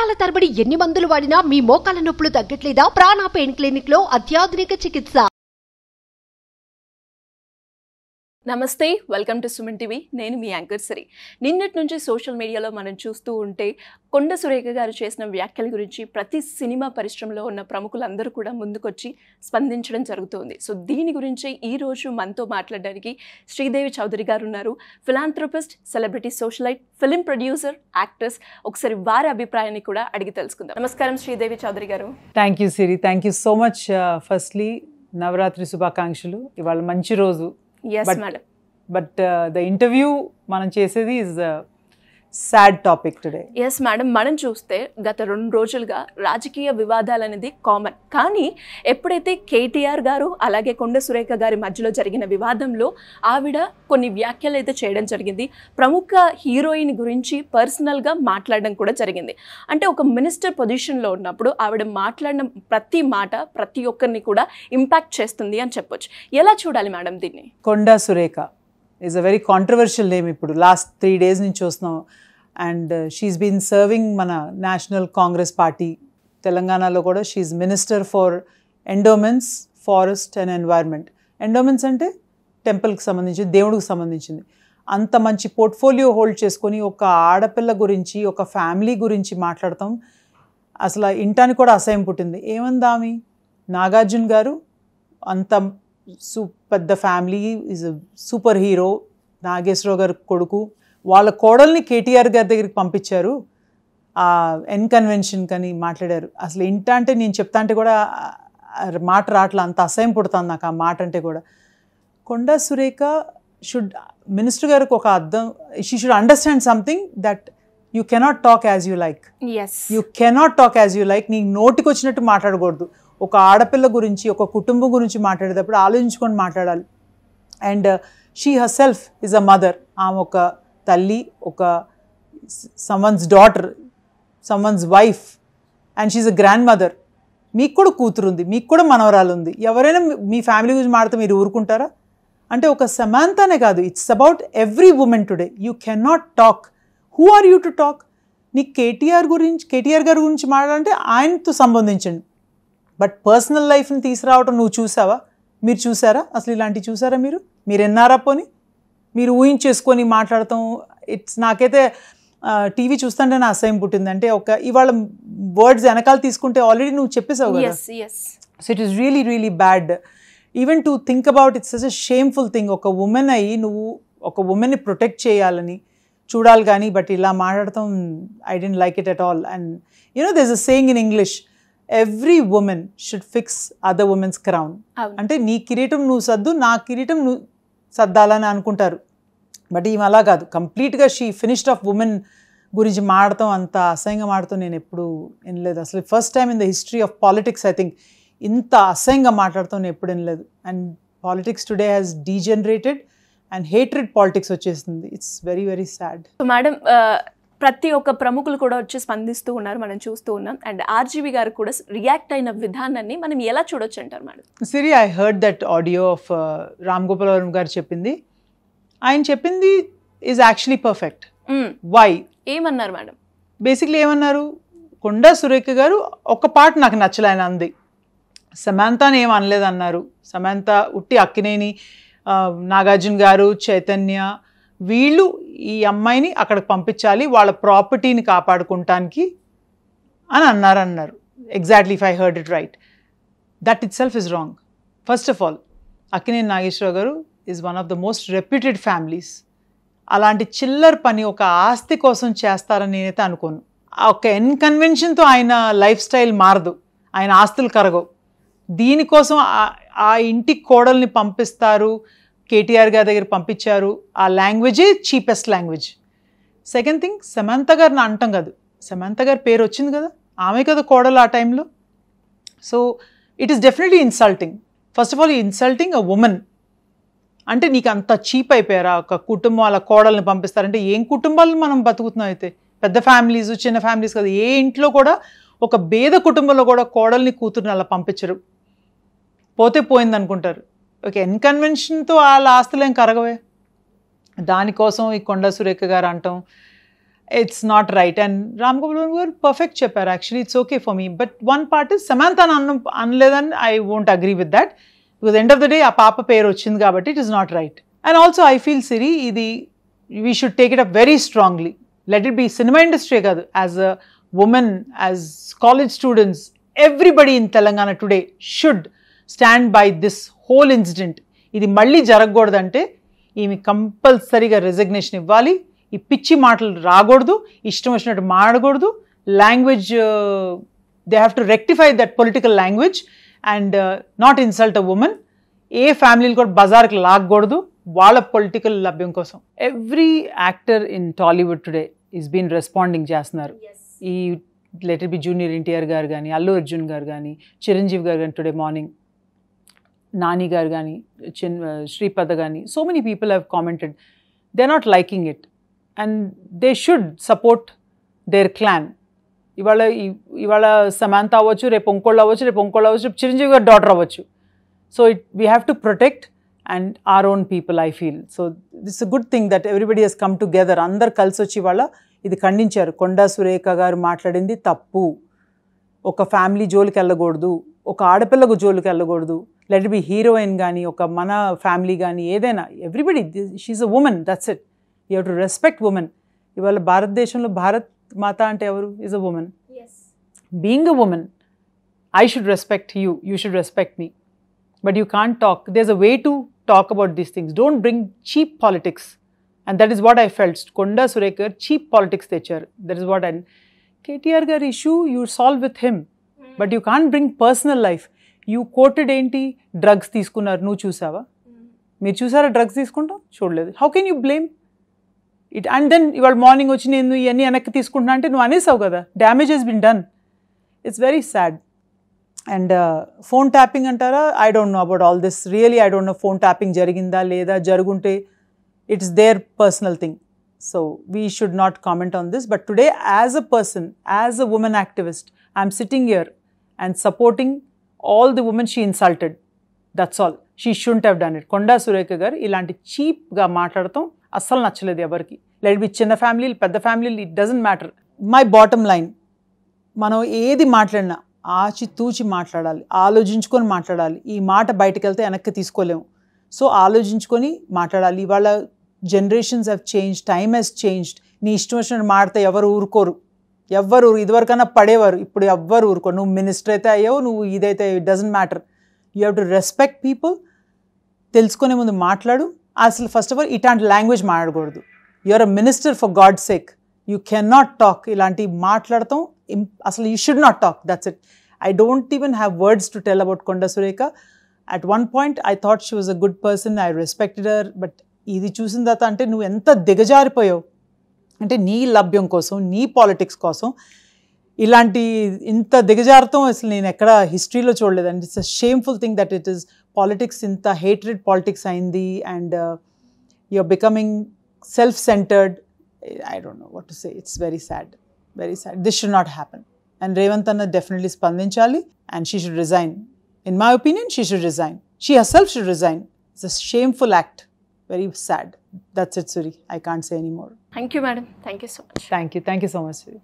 సంవత్సరాల తరబడి ఎన్ని మందులు వాడినా మీ మోకాల నొప్పులు తగ్గట్లేదా? ప్రాణ పెయిన్ క్లినిక్ లో అత్యాధునిక చికిత్స. నమస్తే, వెల్కమ్ టు సుమన్ టీవీ. నేను మీ యాంకర్ సిరి. నిన్నటి నుంచి సోషల్ మీడియాలో మనం చూస్తూ ఉంటే కొండ సురేఖ గారు చేసిన వ్యాఖ్యల గురించి ప్రతి సినిమా పరిశ్రమలో ఉన్న ప్రముఖులందరూ కూడా ముందుకొచ్చి స్పందించడం జరుగుతుంది. సో దీని గురించి ఈరోజు మనతో మాట్లాడడానికి శ్రీదేవి చౌదరి గారు ఉన్నారు. Philanthropist, celebrity socialite, film producer, actress. ఒకసారి వారి అభిప్రాయాన్ని కూడా అడిగి తెలుసుకుందాం. నమస్కారం శ్రీదేవి చౌదరి గారు. Thank you Siri, thank you so much. Firstly Navaratri శుభాకాంక్షలు. ఇవాళ మంచి రోజు. Yes, madam. But the interview మనం చేసేది is a sad topic today. Yes madam, మనం చూస్తే గత 2 రోజులుగా రాజకీయ వివాదాలు అనేది కామన్. కానీ ఎప్పుడైతే కేటీఆర్ గారు అలాగే కొండ సురేఖ గారి మధ్యలో జరిగిన వివాదంలో ఆవిడ కొన్ని వ్యాఖ్యలు అయితే చేయడం జరిగింది. ప్రముఖ హీరోయిన్ గురించి పర్సనల్గా మాట్లాడడం కూడా జరిగింది. అంటే ఒక మినిస్టర్ పొజిషన్లో ఉన్నప్పుడు ఆవిడ మాట్లాడిన ప్రతి మాట ప్రతి ఒక్కరిని కూడా ఇంపాక్ట్ చేస్తుంది అని చెప్పొచ్చు. ఎలా చూడాలి మేడం దీన్ని? Konda Surekha is a very controversial name ఇప్పుడు లాస్ట్ 3 days నుంచి చూస్తున్నాం. అండ్ షీఈస్ బీన్ సర్వింగ్ మన నేషనల్ కాంగ్రెస్ పార్టీ. తెలంగాణలో కూడా she's minister for endowments, forest and environment. Endowments అంటే టెంపుల్కి సంబంధించింది, దేవుడికి సంబంధించింది. అంత మంచి పోర్ట్ఫోలియో హోల్డ్ చేసుకొని ఒక ఆడపిల్ల గురించి, ఒక ఫ్యామిలీ గురించి మాట్లాడతాం. అసలు ఇంటానికి కూడా అసహ్యం పుట్టింది. ఏమందామి నాగార్జున గారు అంత పెద్ద family, is super hero, Nageswararao గారి కొడుకు, వాళ్ళ కోడల్ని కేటీఆర్ గారి దగ్గరికి పంపించారు ఆ ఎన్ కన్వెన్షన్ కని మాట్లాడారు. అసలు ఇంట అంటే నేను చెప్తా అంటే కూడా మాట రాట్లా, అంత అసహ్యం పుడుతుంది నాకు ఆ మాట అంటే కూడా. కొండ సురేఖ మినిస్టర్ గారికి ఒక అర్థం, she should understand something that you cannot talk as you like. You cannot talk as you like. నీకు నోటికి వచ్చినట్టు మాట్లాడకూడదు. ఒక ఆడపిల్ల గురించి, ఒక కుటుంబం గురించి మాట్లాడేటప్పుడు ఆలోచించుకొని మాట్లాడాలి. And she herself is a mother. ఆమె ఒక తల్లి, ఒక someone's daughter, someone's wife, and she a grandmother. మీకు కూడా కూతురు ఉంది, మీకు కూడా మనవరాలు ఉంది. ఎవరైనా మీ ఫ్యామిలీ గురించి మాట్లాడితే మీరు ఊరుకుంటారా? అంటే ఒక సమాంతానే కాదు, it's about every women today. You cannot talk. Who are you to talk? నీకు కేటీఆర్ గారి గురించి మాట్లాడాలంటే ఆయనతో సంబంధించండి. బట్ పర్సనల్ లైఫ్ని తీసుకురావటం నువ్వు చూసావా? మీరు చూసారా? అసలు ఇలాంటివి చూసారా? మీరు ఎన్నారా? పోని మీరు ఊహించేసుకొని మాట్లాడతాం. నాకైతే టీవీ చూస్తుంటే నా అసహ్యం పుట్టింది. అంటే ఇవాళ వర్డ్స్ వెనకాల తీసుకుంటే ఆల్రెడీ నువ్వు చెప్పేసావు కదా. So it is really really bad. Even to think about it's such a shameful thing. ఒక ఉమెన్ అయ్యి నువ్వు ఒక ఉమెన్ని ప్రొటెక్ట్ చేయాలని చూడాలి కానీ బట్ ఇలా మాట్లాడతాం, I don't like it at all. And you know there is a saying in English, every women should fix other women's crown. అంటే నీ కిరీటం నువ్వు సర్దు, నా కిరీటం నువ్వు సర్దాలని అనుకుంటారు. బట్ ఈమె అలా కాదు. కంప్లీట్గా షీ ఫినిష్డ్ ఆఫ్ ఉమెన్ గురించి మాడతాం, అంత అసహ్యంగా మాడతాం నేను ఎప్పుడు వినలేదు. అసలు first time in the history of politics I think ఇంత అసహ్యంగా మాట్లాడతాం నేను ఎప్పుడు వినలేదు. And politics today has degenerated and hatred politics వచ్చేస్తుంది. It's very very sad. Madam, ప్రతి ఒక్క ప్రముఖులు కూడా వచ్చి స్పందిస్తూ ఉన్నారు, మనం చూస్తూ ఉన్నాం. అండ్ ఆర్జీవి గారు కూడా రియాక్ట్ అయిన విధానాన్ని మనం ఎలా చూడొచ్చు అంటారు madam? Siri, I heard that audio of Ram Gopal Varma గారు చెప్పింది. ఆయన చెప్పింది ఈజ్ యాక్చువల్లీ పర్ఫెక్ట్. వై ఏమన్నారు మేడం? బేసిక్లీ ఏమన్నారు, కొండ సురేఖ గారు ఒక పార్ట్ నాకు నచ్చలే. ఆయన అంది సమాంతాని ఏం అనలేదు అన్నారు. సమాంత ఉట్టి అక్కినేని, నాగార్జున గారు, చైతన్య వీళ్ళు ఈ అమ్మాయిని అక్కడికి పంపించాలి వాళ్ళ ప్రాపర్టీని కాపాడుకుంటానికి అని అన్నారు. Exactly, if I heard it right. That itself is wrong. First of all, Akkineni Nageswara Rao గారు is one of the most reputed families. అలాంటి చిల్లర్ పని ఒక ఆస్తి కోసం చేస్తారని నేనైతే అనుకోను. ఒక కన్వెన్షన్తో ఆయన లైఫ్ స్టైల్ మారదు, ఆయన ఆస్తులు కరగవు. దీనికోసం ఆ ఇంటి కోడల్ని పంపిస్తారు, కేటీఆర్ గారి దగ్గర పంపించారు. ఆ లాంగ్వేజే cheapest language. Second thing, Samantha గారిని అంటాం కదా, సమంత గారి పేరు వచ్చింది కదా, ఆమె కదా కోడలు ఆ టైంలో. So it is definitely insulting. First of all insulting a women. అంటే నీకు అంత చీప్ అయిపోయారా? ఒక కుటుంబం అలా కోడల్ని పంపిస్తారంటే ఏం కుటుంబాలను మనం బతుకుతున్నాం? అయితే పెద్ద ఫ్యామిలీస్, చిన్న ఫ్యామిలీస్ కదా, ఏ ఇంట్లో కూడా ఒక పేద కుటుంబంలో కూడా కోడల్ని కూతుర్ని అలా పంపించరు. పోతే పోయింది అనుకుంటారు. ఓకే, కన్వెన్షన్తో వాళ్ళ ఆస్తులు ఏం కరగవే. దానికోసం ఈ కొండ సురేఖ గారు అంటాం it's not right. And Ram Gopal Varma garu perfect chepparu. Actually, it's okay for me. But one part is Samantha anledani I won't agree with that. Because end of the day, ఆ పాప పేరు వచ్చింది కాబట్టి it is not right. And also I feel Siri, ఇది we should take it up very strongly. Let it be cinema industry కాదు, as a woman, as college students, everybody in Telangana today should stand by this whole incident. ఇది మళ్ళీ జరగకూడదంటే ఈమె కంపల్సరీగా resignation ఇవ్వాలి. ఈ పిచ్చి మాటలు రాకూడదు, ఇష్టం వచ్చినట్టు మాడకూడదు. Language they have to rectify that political language and not insult a women. ఏ ఫ్యామిలీలు కూడా బజార్కి లాగకూడదు వాళ్ళ పొలిటికల్ లభ్యం కోసం. Every actor in Tollywood today is been responding చేస్తున్నారు. ఈ let it be junior NTR garu కానీ, అల్లు అర్జున్ గారు కానీ, చిరంజీవి గారు కానీ, టుడే మార్నింగ్ నాని గారు కానీ, శ్రీపద కానీ, so many people have commented they are not liking it and they should support their clan. ఇవాళ సమాంత అవ్వచ్చు, రేపు ఇంకోళ్ళు అవ్వచ్చు, రేపు చిరంజీవి గారు డాటర్ అవ్వచ్చు. So we have to protect and our own people, I feel. So this is a good thing that everybody has come together. అందరు కలిసి వచ్చి వాళ్ళ ఇది ఖండించారు. కొండా సురేఖ గారు మాట్లాడింది తప్పు. ఒక ఫ్యామిలీ జోలికి వెళ్ళకూడదు, ఒక ఆడపిల్లకు జోలికి వెళ్ళకూడదు. లెట్ బి హీరోయిన్ కానీ, ఒక మన ఫ్యామిలీ కానీ, ఏదైనా everybody she's a women, that's it. You have to respect women. ఇవాళ భారతదేశంలో భారత్ మాత అంటే ఎవరు? Is a women. Being a women, I should respect you, you should respect me. But you can't talk. There's a way to talk about these things. Don't bring cheap politics. And that is what I felt. Konda Surekha cheap politics techaru. That is what I... KTR gar issue, you solve with him. But you can't bring personal life. You quoted enti drugs తీసుకున్నారు, నువ్వు చూసావా? మీరు చూసారా drugs తీసుకుంటాం? చూడలేదు. How can you blame it? And then ఇవాళ morning వచ్చి నేను ఇవన్నీ వెనక్కి తీసుకుంటున్నా అంటే నువ్వు అనేసావు కదా. Damage has been done. It's very sad. And phone tapping antara, I don't know about all this. Really, I don't know phone tapping jariginda leda jarugunte. It's their personal thing. So we should not comment on this. But today, as a person, as a woman activist, I'm sitting here and supporting all the women she insulted. That's all. She shouldn't have done it. Konda Surekha garu ilanti cheap ga maatladam assalu nachaledu evariki. Let it be chinna family, pedda family, it doesn't matter. My bottom line, మనం ఏది మాట్లాడినా ఆచితూచి మాట్లాడాలి, ఆలోచించుకొని మాట్లాడాలి. ఈ మాట బయటకు వెళ్తే వెనక్కి తీసుకోలేము. సో ఆలోచించుకొని మాట్లాడాలి. ఇవాళ generations have change, time has changed. నీ ఇష్టం వచ్చినట్టు మాడితే ఎవరు ఊరుకోరు. ఎవ్వరు ఇదివరకన్నా పడేవారు, ఇప్పుడు ఎవ్వరు ఊరుకోరు. నువ్వు మినిస్టర్ అయితే అయ్యావు, నువ్వు ఇదైతే it doesn't matter. You have to respect people. తెలుసుకునే ముందు మాట్లాడు. అసలు ఫస్ట్ ఆఫ్ ఆల్ ఇట్లాంటి లాంగ్వేజ్ మాట్లాడకూడదు. You are a minister for God sake. You can not talk. ఇలాంటి మాట్లాడతాం అసలు you should not talk. That's it. I don't even have words to tell about Konda Surekha. At one point, I thought she was a good person. I respected her. But ఇది చూసిన తర్వాత అంటే నువ్వు ఎంత దిగజారిపోయావు అంటే నీ లభ్యం కోసం, నీ పాలిటిక్స్ కోసం ఇలాంటి ఇంత దిగజారుతాం అసలు నేను ఎక్కడ హిస్టరీలో చూడలేదు. And it's a shameful thing that it is politics ఇంత హేట్రెడ్ పాలిటిక్స్ అయింది. And you are becoming self centred. I don't know what to say. It's very sad. Very sad. This should not happen. And Revanth Anna definitely spandinchali and she should resign. In my opinion, she should resign. She herself should resign. It's a shameful act. Very sad. That's it, Suri. I can't say any more. Thank you, madam. Thank you so much. Thank you. Thank you so much, Suri.